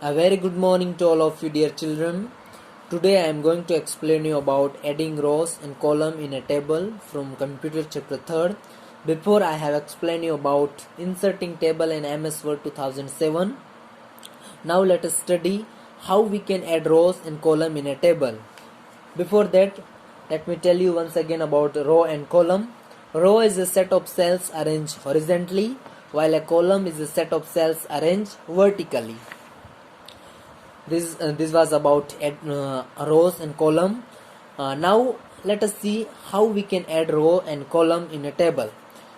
A very good morning to all of you dear children. Today I am going to explain you about adding rows and column in a table from computer chapter 3rd. Before I have explained you about inserting table in MS Word 2007. Now let us study how we can add rows and column in a table. Before that, let me tell you once again about row and column. Row is a set of cells arranged horizontally, while a column is a set of cells arranged vertically. This was about rows and column. Now let us see how we can add row and column in a table.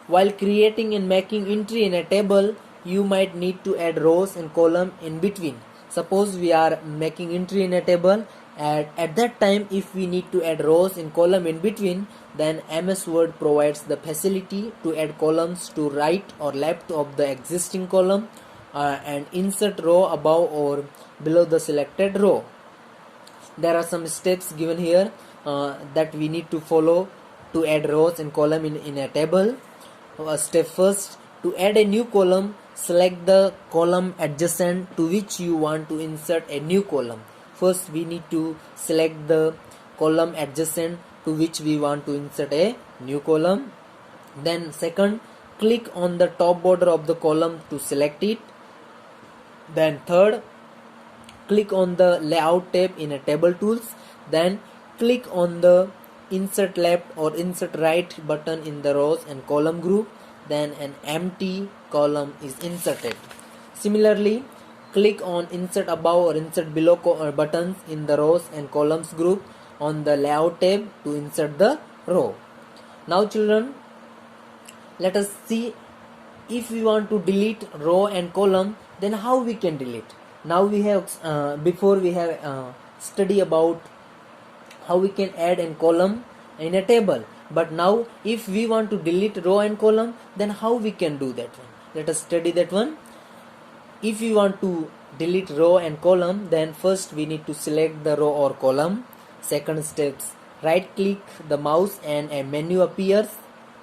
While creating and making entry in a table, you might need to add rows and column in between. Suppose we are making entry in a table, and at that time if we need to add rows and column in between, then MS Word provides the facility to add columns to right or left of the existing column and insert row above or below the selected row. There are some steps given here that we need to follow to add rows and column in a table. Step first, to add a new column, select the column adjacent to which you want to insert a new column. First we need to select the column adjacent to which we want to insert a new column. Then second, click on the top border of the column to select it. Then third, click on the layout tab in a table tools. Then click on the insert left or insert right button in the rows and column group. Then an empty column is inserted. Similarly, click on insert above or insert below buttons in the rows and columns group on the layout tab to insert the row. Now children, let us see if we want to delete row and column, then how we can delete. Now we have before we have study about how we can add a column in a table, but now if we want to delete row and column, then how we can do that one. Let us study that one. If we want to delete row and column, then first we need to select the row or column. Second steps, right click the mouse and a menu appears.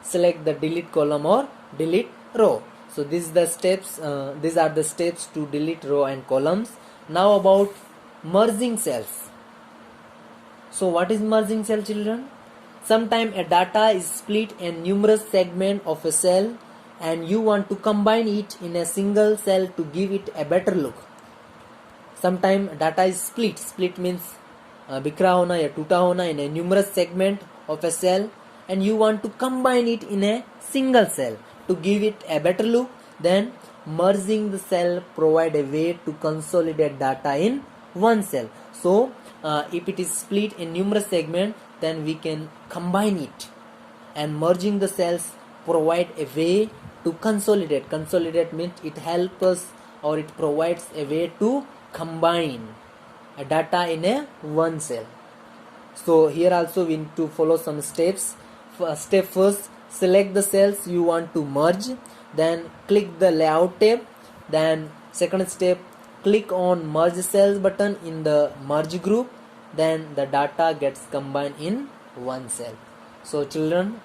Select the delete column or delete row. So these are the steps to delete row and columns. Now about merging cells. So what is merging cell, children? Sometimes a data is split in numerous segments of a cell and you want to combine it in a single cell to give it a better look. Sometimes data is split. Split means बिखरा होना या टूटा होना in a numerous segment of a cell, and you want to combine it in a single cell to give it a better look. Then merging the cell provide a way to consolidate data in one cell. So if it is split in numerous segments, then we can combine it, and merging the cells provide a way to consolidate. Consolidate means it helps us or it provides a way to combine a data in a one cell. So here also we need to follow some steps. Step first, select the cells you want to merge. Then click the layout tab. Then second step, click on merge cells button in the merge group. Then the data gets combined in one cell. So children,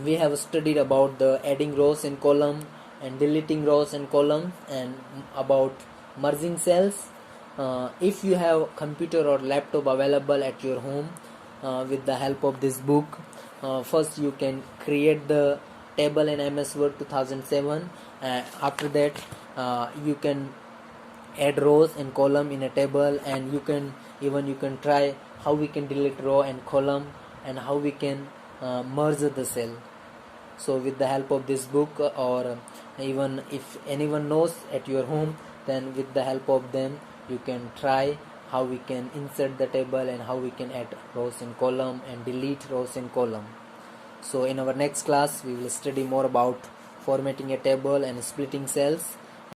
we have studied about the adding rows and column and deleting rows and columns and about merging cells. If you have computer or laptop available at your home, with the help of this book, first you can create the table in MS Word 2007. After that you can add rows and column in a table, and you can try how we can delete row and column and how we can merge the cell. So with the help of this book, or even if anyone knows at your home, then with the help of them you can try how we can insert the table and how we can add rows and column and delete rows and column. So in our next class we will study more about formatting a table and splitting cells.